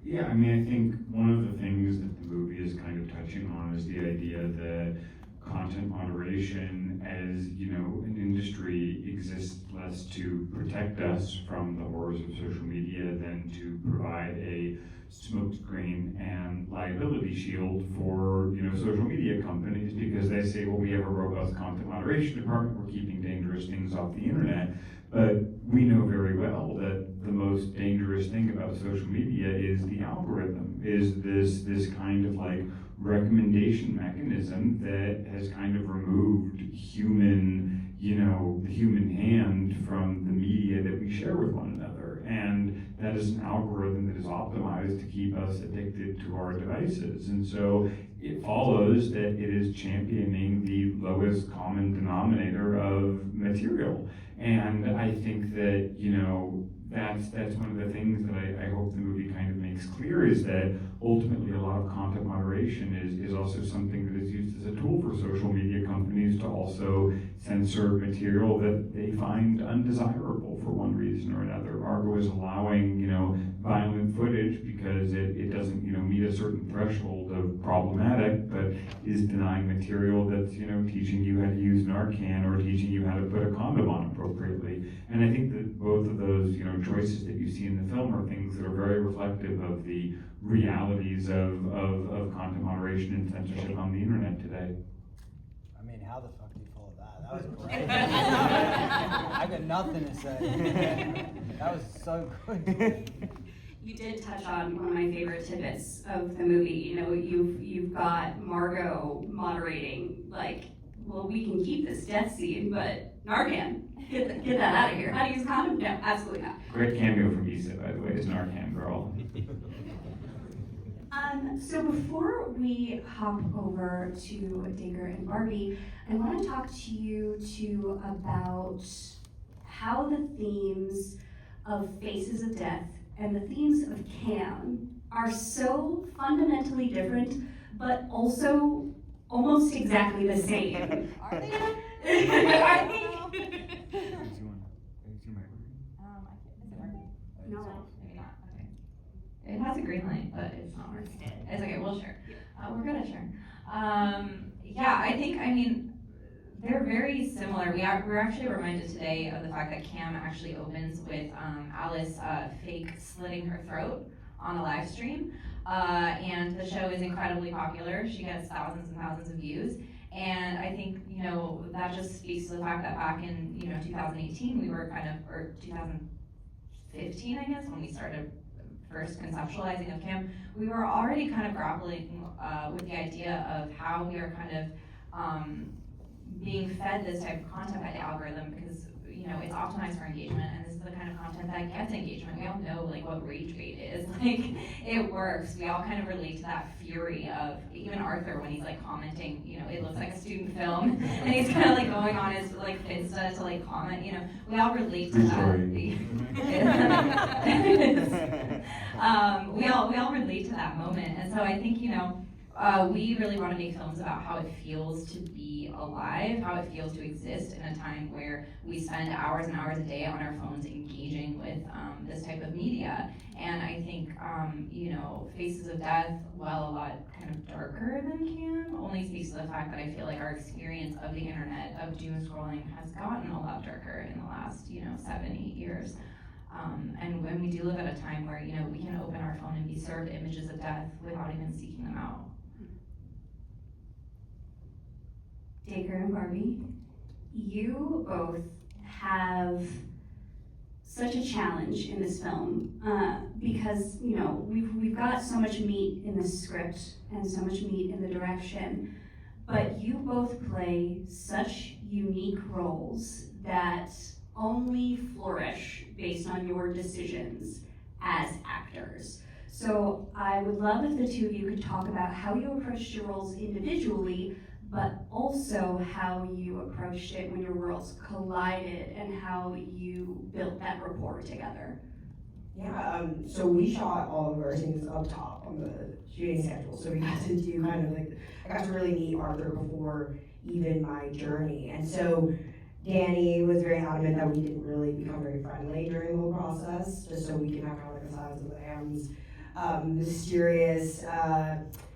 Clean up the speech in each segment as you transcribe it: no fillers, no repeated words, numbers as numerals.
Yeah, I mean, I think one of the things that the movie is kind of touching on is the idea that content moderation as, an industry exists less to protect us from the horrors of social media than to provide a smokescreen and liability shield for, social media companies, because they say, well, we have a robust content moderation department, we're keeping dangerous things off the internet. But we know very well that the most dangerous thing about social media is the algorithm, is this kind of like recommendation mechanism that has kind of removed the human hand from the media that we share with one another. And that is an algorithm that is optimized to keep us addicted to our devices. And so it follows that it is championing the lowest common denominator of material. And I think that, that's one of the things that I hope the movie kind of makes clear, is that ultimately a lot of content moderation is also something that is used as a tool for social media companies to also censor material that they find undesirable for one reason or another. Argo is allowing, violent footage because it doesn't, meet a certain threshold of problematic, but is denying material that's, teaching you how to use Narcan or teaching you how to put a condom on appropriately. And I think that both of those, choices that you see in the film are things that are very reflective of the realities of content moderation and censorship on the internet today. I mean, how the fuck do you follow that? That was great. I got nothing to say. That was so good. You did touch on one of my favorite tidbits of the movie. You've got Margot moderating, like, well, we can keep this death scene, but Narcan, get that out of here. How do you use condom? No, absolutely not. Great cameo from Issa, by the way, as Narcan girl. So before we hop over to Dacre and Barbie, I want to talk to you two about how the themes of Faces of Death and the themes of Cam are so fundamentally different, but also almost exactly the same. Are they? Are they? No, maybe not. Okay. It has a green light, but it's not working. It's okay, we'll share. We're good at sharing. Yeah, I mean, they're very similar. We're actually reminded today of the fact that Cam actually opens with Alice fake slitting her throat on a live stream. And the show is incredibly popular. She gets thousands and thousands of views. And I think, that just speaks to the fact that back in, 2018, we were or 2015, I guess, when we started first conceptualizing of Cam, we were already kind of grappling with the idea of how we are kind of being fed this type of content by the algorithm, because it's optimized for engagement, and this is the kind of content that gets engagement. We all know what rage bait is. It works. We all kind of relate to that fury of even Arthur when he's commenting. It looks like a student film, and he's kind of going on his Finsta to comment. We all relate to that. We all relate to that moment, and so I think we really want to make films about how it feels to be alive, how it feels to exist in a time where we spend hours and hours a day on our phones engaging with this type of media. And I think, Faces of Death, while a lot kind of darker than Cam, only speaks to the fact that I feel like our experience of the internet, of doom scrolling, has gotten a lot darker in the last, 7-8 years. And when we do live at a time where, we can open our phone and be served images of death without even seeking them out. Dacre and Barbie, you both have such a challenge in this film because we've got so much meat in the script and so much meat in the direction, but you both play such unique roles that only flourish based on your decisions as actors. So I would love if the two of you could talk about how you approached your roles individually, but also how you approached it when your worlds collided and how you built that rapport together. Yeah, so we shot all of our scenes up top on the shooting schedule. So we got to do I got to really meet Arthur before even my journey. And so Danny was very adamant that we didn't really become very friendly during the whole process, just so we can have a size of the hands. mysterious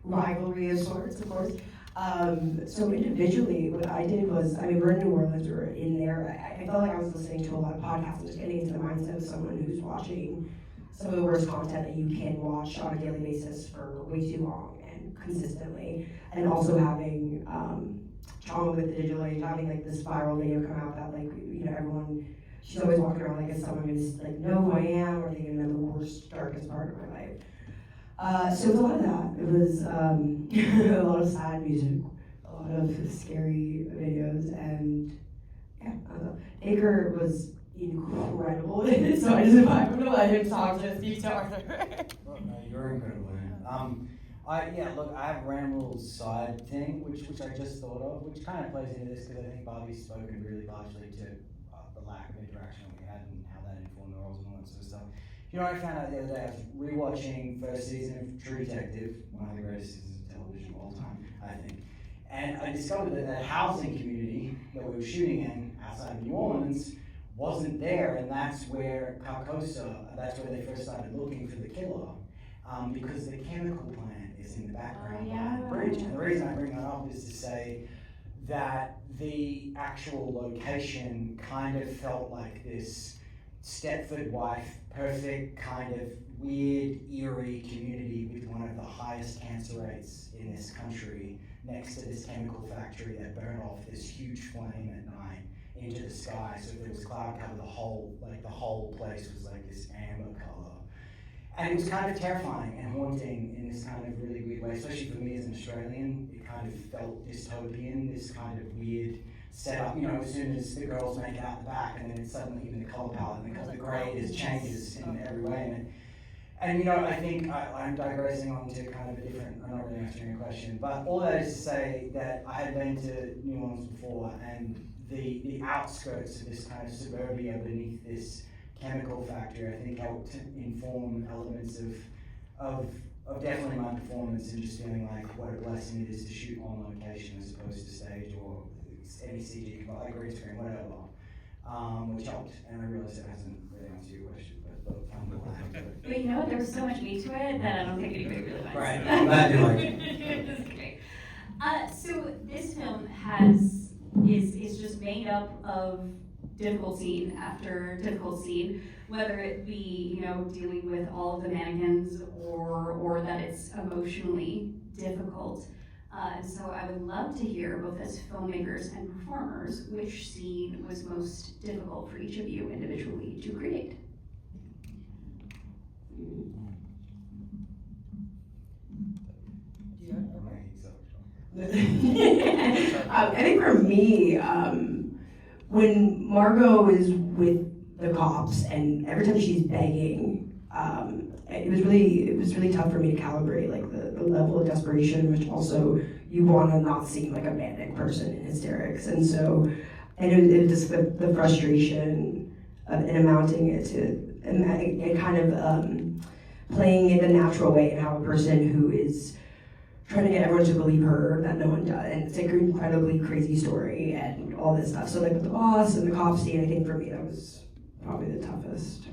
rivalry of sorts, of course. So individually, what I did was, I mean, we're in New Orleans, we're in there. I felt like I was listening to a lot of podcasts and just getting into the mindset of someone who's watching some of the worst content that you can watch on a daily basis for way too long and consistently, and also having trauma with the digital age, having like this viral video come out that like, you know, everyone, she's always walking around like, is someone gonna like know who I am, or are they gonna know the worst, darkest part of my life? So it was a lot of that. It was a lot of sad music, a lot of scary videos, and yeah, I don't know. Dacre was incredible in it, so I'm gonna let him talk to speak to Arthur. Oh, no, you're incredible in it. Look, I have a random little side thing, which I just thought of, which kind of plays into this because I think Barbie's spoken really largely to the lack of interaction we had and how that informed the roles and all that sort of stuff. You know, I found out the other day, I was rewatching first season of True Detective, one of the greatest seasons of television of all time, I think. And I discovered that the housing community that we were shooting in outside of New Orleans wasn't there, and that's where that's where they first started looking for the killer, because the chemical plant is in the background behind the bridge. And the reason I bring that up is to say that the actual location kind of felt like this Stepford wife, perfect kind of weird, eerie community with one of the highest cancer rates in this country, next to this chemical factory that burned off this huge flame at night into the sky. So if there was cloud cover, the whole place was like this amber color. And it was kind of terrifying and haunting in this kind of really weird way, especially for me as an Australian. It kind of felt dystopian, this kind of weird setup, you know, as soon as the girls make it out the back, and then it's suddenly even the color palette, because the grade changes in every way. And you know, I think I'm digressing on to kind of a different, I'm not really answering your question, but all that is to say that I had been to New Orleans before, and the outskirts of this kind of suburbia beneath this chemical factory, I think helped to inform elements of definitely my performance, and just feeling like what a blessing it is to shoot on location as opposed to stage or any CG, like green screen, whatever, which helped. And I realized that hasn't really answered your question, but But you know what, there was so much meat to it that I don't think anybody really minds. Right, I'm glad you like it. This is great. So this film is just made up of difficult scene after difficult scene, whether it be, you know, dealing with all of the mannequins or that it's emotionally difficult. So I would love to hear, both as filmmakers and performers, which scene was most difficult for each of you individually to create. I think for me, when Margot is with the cops and every time she's begging, it was really tough for me to calibrate like the level of desperation, which also you want to not seem like a manic person in hysterics, and so it was just the frustration and amounting it to and kind of playing it the natural way, and how a person who is trying to get everyone to believe her that no one does, and it's like an incredibly crazy story and all this stuff. So like with the boss and the cop scene, I think for me that was probably the toughest.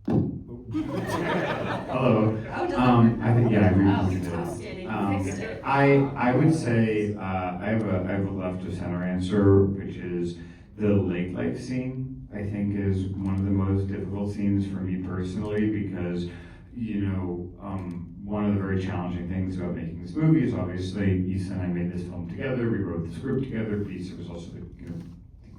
Hello. I think, yeah, I agree with you there. I would say I have a left of center answer, which is the lake life scene. I think is one of the most difficult scenes for me personally, because one of the very challenging things about making this movie is obviously Issa and I made this film together. We wrote the script together. Issa was also the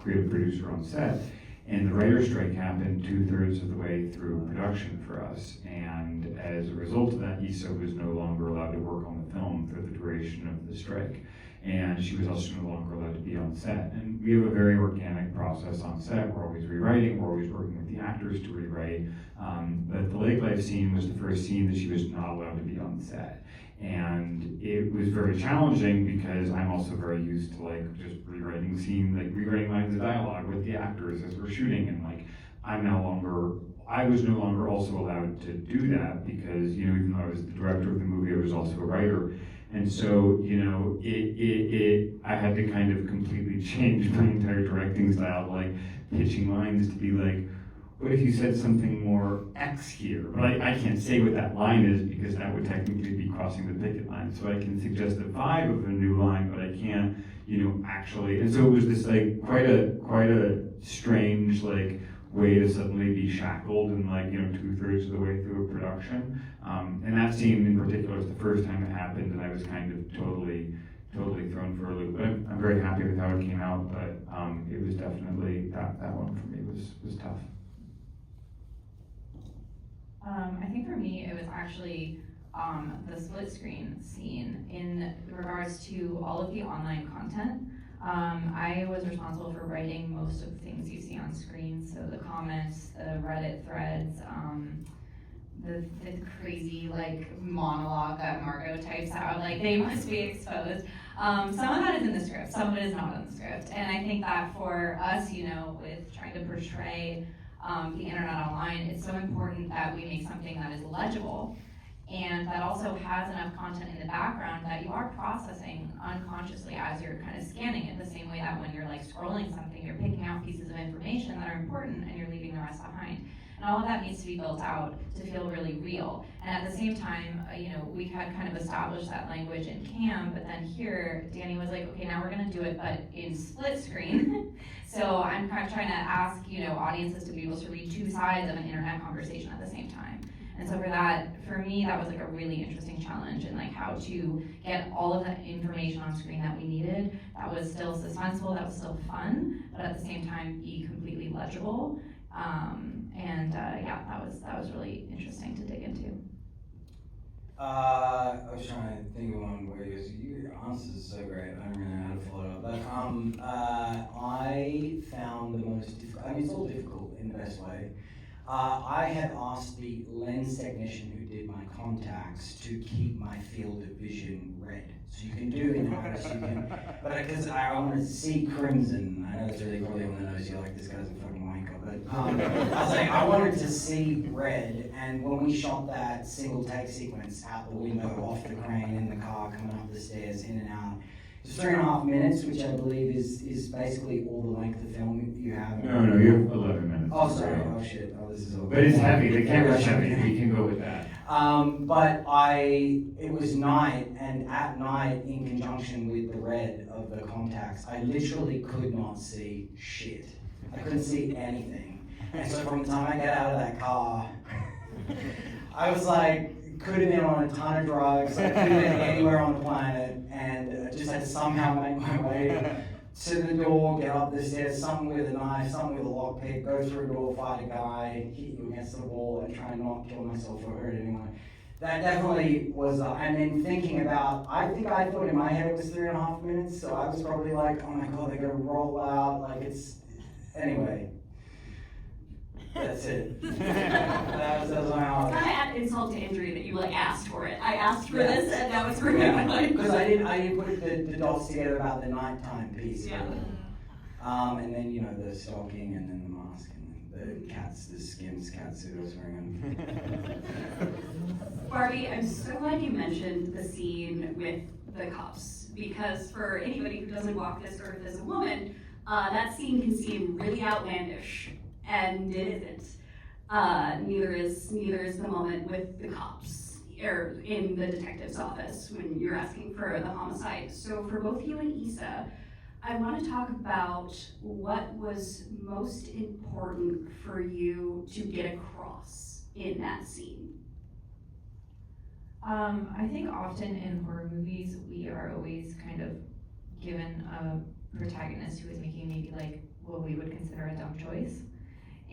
creative producer on set. And the writer's strike happened 2/3 of the way through production for us. And as a result of that, Issa was no longer allowed to work on the film for the duration of the strike. And she was also no longer allowed to be on set. And we have a very organic process on set. We're always rewriting, we're always working with the actors to rewrite. But the lake life scene was the first scene that she was not allowed to be on set. And it was very challenging because I'm also very used to just rewriting lines of dialogue with the actors as we're shooting, and I was no longer also allowed to do that because, even though I was the director of the movie, I was also a writer. And so, I had to kind of completely change my entire directing style, pitching lines to be what if you said something more X here? But I can't say what that line is because that would technically be crossing the picket line. So I can suggest the vibe of a new line, but I can't, actually. And so it was this like quite a strange like way to suddenly be shackled and like 2/3 of the way through a production. And that scene in particular was the first time it happened, and I was kind of totally thrown for a loop. But I'm very happy with how it came out. But it was definitely that one for me was tough. I think for me, it was actually the split screen scene in regards to all of the online content. I was responsible for writing most of the things you see on screen, so the comments, the Reddit threads, the crazy like monologue that Margot types out, like they must be exposed. Some of that is in the script, some of it is not in the script, and I think that for us, with trying to portray the internet online, it's so important that we make something that is legible and that also has enough content in the background that you are processing unconsciously as you're kind of scanning it, the same way that when you're like scrolling something, you're picking out pieces of information that are important and you're leaving the rest behind. And all of that needs to be built out to feel really real. And at the same time, we had kind of established that language in CAM, but then here, Danny was like, okay, now we're gonna do it, but in split screen. So I'm kind of trying to ask, audiences to be able to read two sides of an internet conversation at the same time. And so for me, that was like a really interesting challenge in like how to get all of that information on screen that we needed. That was still suspenseful, that was still fun, but at the same time be completely legible. That was really interesting to dig into. I was trying to think of one where your answers are so great. I don't really know how to follow up. But I found the most difficult. It's all difficult in the best way. I had asked the lens technician who did my contacts to keep my field of vision red. So you can do in iris, but because I wanted to see crimson. I know it's really early on the nose. You're like, this guy's a fucking wanker. But I was like, I wanted to see red. And when we shot that single take sequence out the window, off the crane, in the car, coming up the stairs, in and out. It's 3.5 minutes, which I believe is basically all the length of film you have. No, you have 11 minutes. Oh, sorry. Oh, shit. Oh, this is all. But it's heavy. The camera's heavy. We can go with that. But it was night, and at night, in conjunction with the red of the contacts, I literally could not see shit. I couldn't see anything. And so from the time I got out of that car, I was like, could have been on a ton of drugs, I could have been anywhere on the planet, and just had to somehow make my way to the door, get up the stairs, something with a knife, something with a lockpick, go through a door, fight a guy, hit you against the wall, and try and not kill myself or hurt anyone. That definitely was, and then thinking about, I thought in my head it was 3.5 minutes, so I was probably like, oh my god, they're gonna roll out, anyway. That's it. that was my It's kind of add insult to injury that you asked for it. I asked for this, and now it's ruined. Because I didn't put the dots together about the nighttime piece. Yeah. And then the stalking, and then the mask, and the cats, the Skims cat suit I was wearing. Barbie, I'm so glad you mentioned the scene with the cops, because for anybody who doesn't walk this earth as a woman, that scene can seem really outlandish. And it isn't. Neither is the moment with the cops or in the detective's office when you're asking for the homicide. So for both you and Issa, I want to talk about what was most important for you to get across in that scene. I think often in horror movies, we are always kind of given a protagonist who is making maybe what we would consider a dumb choice.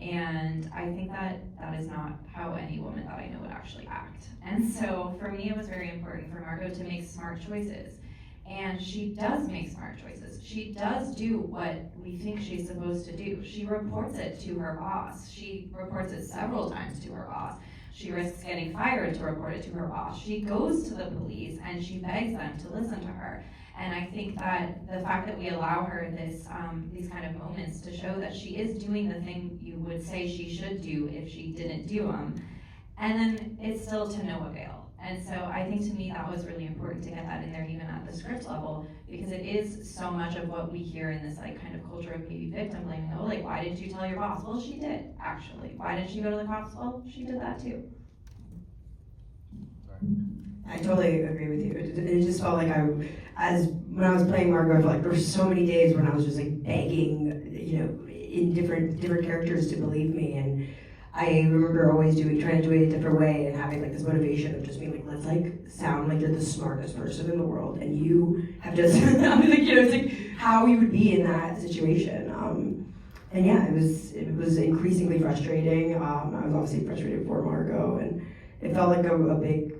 And I think that is not how any woman that I know would actually act. And so for me, it was very important for Margot to make smart choices. And she does make smart choices. She does do what we think she's supposed to do. She reports it to her boss. She reports it several times to her boss. She risks getting fired to report it to her boss. She goes to the police and she begs them to listen to her. And I think that the fact that we allow her these kind of moments to show that she is doing the thing you would say she should do if she didn't do them, and then it's still to no avail. And so I think to me that was really important to get that in there even at the script level, because it is so much of what we hear in this like kind of culture of maybe victim blaming. Oh, like, why didn't you tell your boss? Well, she did, actually. Why didn't she go to the cops? Well, she did that too. I totally agree with you. It just felt like when I was playing Margot, I felt like there were so many days when I was just like begging, in different characters to believe me. And I remember always trying to do it a different way and having like this motivation of just being like, let's like sound like you're the smartest person in the world, and you have just, I was like, it's like how you would be in that situation. And yeah, it was increasingly frustrating. I was obviously frustrated for Margot, and it felt like a big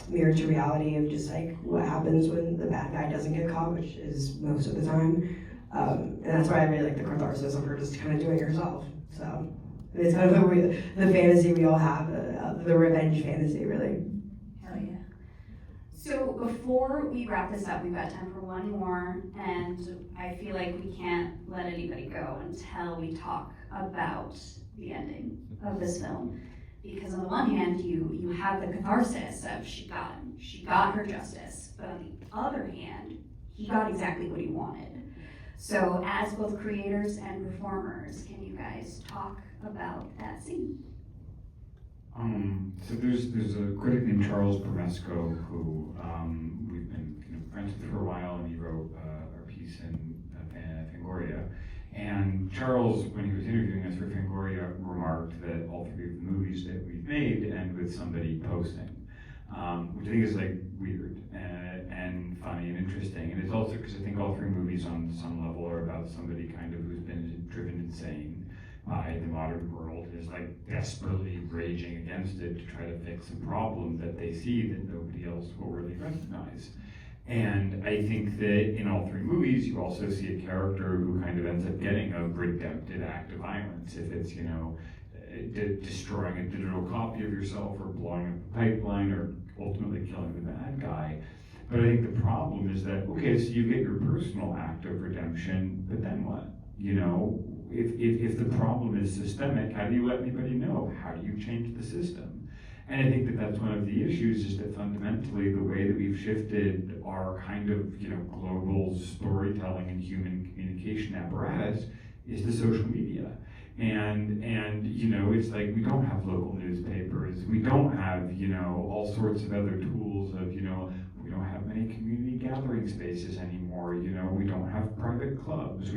mirror to reality of just like what happens when the bad guy doesn't get caught, which is most of the time. And that's why I really like the catharsis of her just kind of doing it herself. So it's kind of the fantasy we all have, the revenge fantasy, really. Hell yeah. So before we wrap this up, we've got time for one more, and I feel like we can't let anybody go until we talk about the ending of this film. Because on the one hand, you have the catharsis of she got him, she got her justice, but on the other hand, he got exactly what he wanted. So as both creators and performers, can you guys talk about that scene? So there's a critic named Charles Bramesco who we've been friends with for a while, and he wrote our piece in Fangoria. And Charles, when he was interviewing us for Fangoria, remarked that all three of the movies that we've made end with somebody posting, which I think is like weird and funny and interesting. And it's also because I think all three movies on some level are about somebody kind of who's been driven insane by the modern world, is like desperately raging against it to try to fix a problem that they see that nobody else will really recognize. And I think that in all three movies, you also see a character who kind of ends up getting a redemptive act of violence. If it's, destroying a digital copy of yourself, or blowing up a pipeline, or ultimately killing the bad guy. But I think the problem is that, okay, so you get your personal act of redemption, but then what? If the problem is systemic, how do you let anybody know? How do you change the system? And I think that that's one of the issues, is that fundamentally the way that we've shifted our kind of, global storytelling and human communication apparatus is to social media. And it's like we don't have local newspapers, we don't have, all sorts of other tools of, we don't have many community gathering spaces anymore, we don't have private clubs,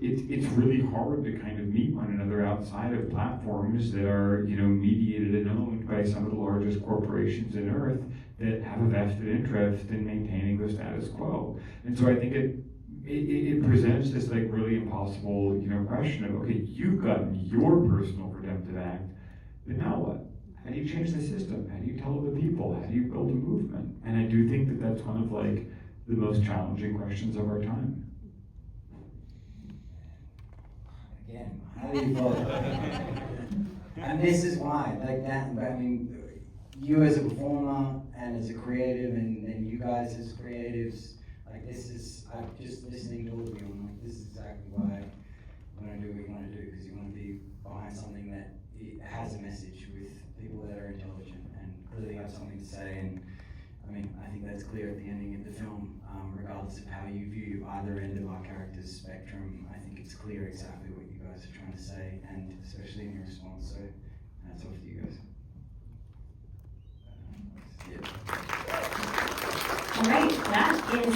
it's really hard to kind of meet one another outside of platforms that are, mediated and owned by some of the largest corporations on earth that have a vested interest in maintaining the status quo. And so I think it presents this like really impossible, question of, okay, you've gotten your personal redemptive act, but now what? How do you change the system? How do you tell other people? How do you build a movement? And I do think that that's one of like the most challenging questions of our time. Again, how do you vote? And this is why, like that, I mean, you as a performer and as a creative, and you guys as creatives, like this is, I'm just listening to all of you, I'm like, this is exactly why you want to do what you want to do, because you want to be behind something that has a message with people that are intelligent and clearly have something to say. And I mean, I think that's clear at the ending of the film, regardless of how you view either end of our character's spectrum. I think it's clear exactly what you guys are trying to say, and especially in your response. So that's off to you guys. All right, that is